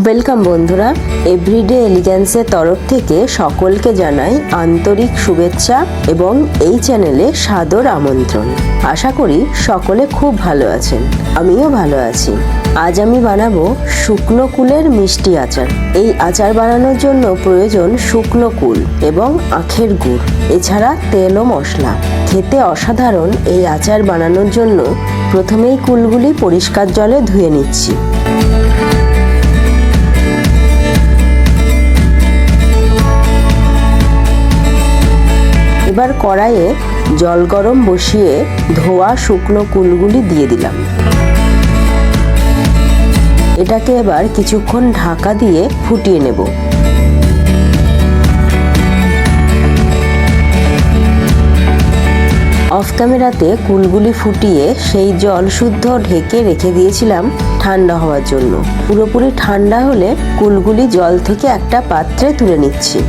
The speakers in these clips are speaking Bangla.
ওয়েলকাম বন্ধুরা, এভরিডে এলিগেন্সের তরফ থেকে সকলকে জানাই আন্তরিক শুভেচ্ছা এবং এই চ্যানেলে সাদর আমন্ত্রণ। আশা করি সকলে খুব ভালো আছেন, আমিও ভালো আছি। আজ আমি বানাবো শুকনো কুলের মিষ্টি আচার। এই আচার বানানোর জন্য প্রয়োজন শুকনো কুল এবং আখের গুড়, এছাড়া তেল ও মশলা। খেতে অসাধারণ এই আচার বানানোর জন্য প্রথমেই কুলগুলি পরিষ্কার জলে ধুয়ে নিচ্ছি। এবার কড়াইয়ে জল গরম বসিয়ে ধোয়া শুকনো কুলগুলি দিয়ে দিলাম। এটাকে এবার কিছুক্ষণ ঢাকা দিয়ে ফুটিয়ে নেব। অফ ক্যামেরাতে কুলগুলি ফুটিয়ে সেই জল শুদ্ধ ঢেকে রেখে দিয়েছিলাম ঠান্ডা হওয়ার জন্য। পুরোপুরি ঠান্ডা হলে কুলগুলি জল থেকে একটা পাত্রে তুলে নিচ্ছি।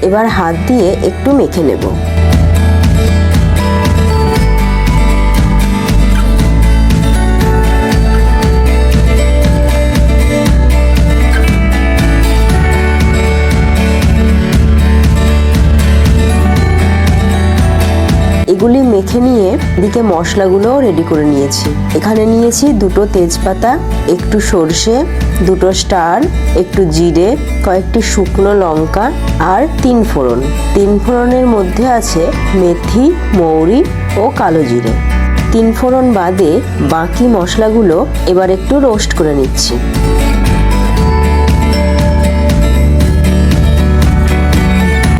এবার হাত দিয়ে একটু মেখে নেব। এগুলি মেখে নিয়ে এদিকে মশলাগুলোও রেডি করে নিয়েছি। এখানে নিয়েছি দুটো তেজপাতা, একটু সর্ষে, দুটো স্টার, একটু জিরে, কয়েকটি শুকনো লঙ্কা আর 3 ফোড়ন। 3 ফোড়নের মধ্যে আছে মেথি, মৌরি ও কালো জিরে। 3 ফোড়ন বাদে বাকি মশলাগুলো এবার একটু রোস্ট করে নিচ্ছি।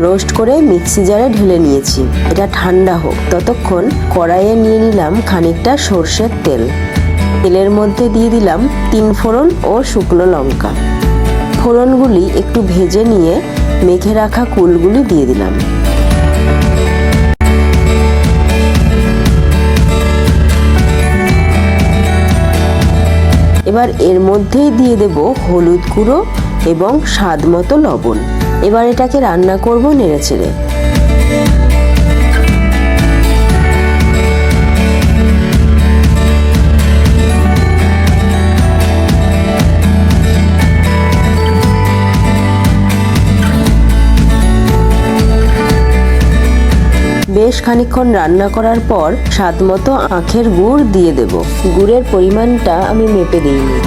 রোস্ট করে মিক্সি জারে ঢেলে নিয়েছি। এটা ঠান্ডা হোক, ততক্ষণ কড়াইয়ে নিয়ে নিলাম খানিকটা সর্ষের তেল। তেলের মধ্যে দিয়ে দিলাম 3 ফোড়ন ও শুকনো লঙ্কা। ফোড়নগুলি একটু ভেজে নিয়ে মেখে রাখা কুলগুলি দিয়ে দিলাম। এবার এর মধ্যেই দিয়ে দেব হলুদ গুঁড়ো এবং স্বাদ মতো লবণ। এবার এটাকে রান্না করব নেড়েচেড়ে। বেশ খানিকক্ষণ রান্না করার পর স্বাদ মতো আখের গুড় দিয়ে দেব। গুড়ের পরিমাণটা আমি মেপে দিইনি,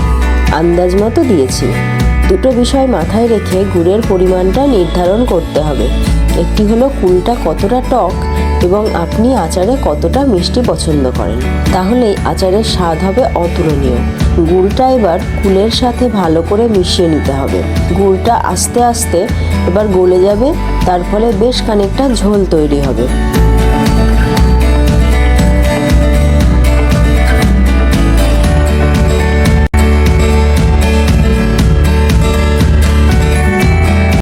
আন্দাজ মতো দিয়েছি। দুটো বিষয় মাথায় রেখে গুড়ের পরিমাণটা নির্ধারণ করতে হবে। একটি হলো কুলটা কতটা টক এবং আপনি আচারে কতটা মিষ্টি পছন্দ করেন, তাহলেই আচারের স্বাদ হবে অতুলনীয়। গুড়টা এবার কুলের সাথে ভালো করে মিশিয়ে নিতে হবে। গুড়টা আস্তে আস্তে এবার গলে যাবে, তার ফলে বেশ খানিকটা ঝোল তৈরি হবে।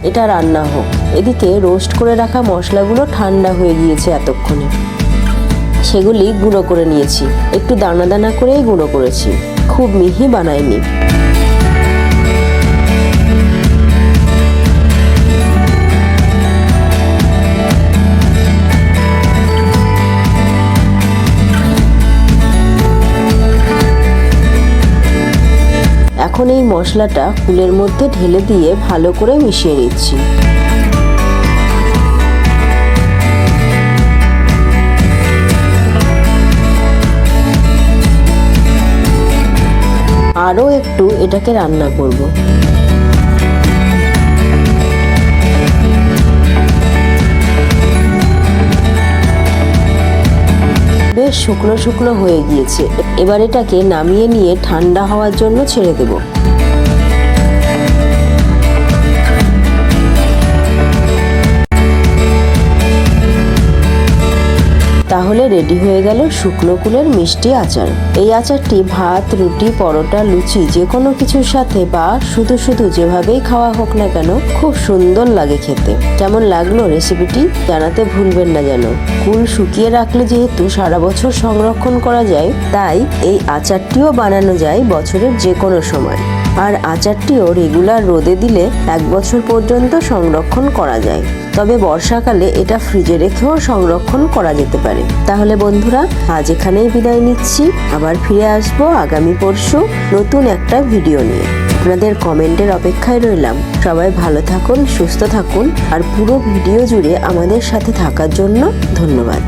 এটা রান্না হোক। এদিকে রোস্ট করে রাখা মশলাগুলো ঠান্ডা হয়ে গিয়েছে এতক্ষণে। সেগুলি গুঁড়ো করে নিয়েছি। একটু দানা দানা করেই গুঁড়ো করেছি, খুব মিহি বানাইনি। এখন এই মশলাটা কুলের মধ্যে ঢেলে দিয়ে ভালো করে মিশিয়ে নিচ্ছি। আরও একটু এটাকে রান্না করব। বেশ শুকনো শুকনো হয়ে গিয়েছে। এবার এটাকে নামিয়ে নিয়ে ঠান্ডা হওয়ার জন্য ছেড়ে দেব। তাহলে রেডি হয়ে গেল শুকনো কুলের মিষ্টি আচার। এই আচারটি ভাত, রুটি, পরোটা, লুচি যে কোনো কিছুর সাথে বা শুধু শুধু যেভাবেই খাওয়া হোক না কেন খুব সুন্দর লাগে খেতে। কেমন লাগলো রেসিপিটি জানাতে ভুলবেন না যেন। কুল শুকিয়ে রাখলে যেহেতু সারা বছর সংরক্ষণ করা যায়, তাই এই আচারটিও বানানো যায় বছরের যে কোনো সময়। আর আচারটিও রেগুলার রোদে দিলে 1 বছর পর্যন্ত সংরক্ষণ করা যায়। তবে বর্ষাকালে এটা ফ্রিজে রেখেও সংরক্ষণ করা যেতে পারে। তাহলে বন্ধুরা, আজ এখানেই বিদায় নিচ্ছি। আবার ফিরে আসবো আগামী পরশু নতুন একটা ভিডিও নিয়ে। আপনাদের কমেন্টের অপেক্ষায় রইলাম। সবাই ভালো থাকুন, সুস্থ থাকুন, আর পুরো ভিডিও জুড়ে আমাদের সাথে থাকার জন্য ধন্যবাদ।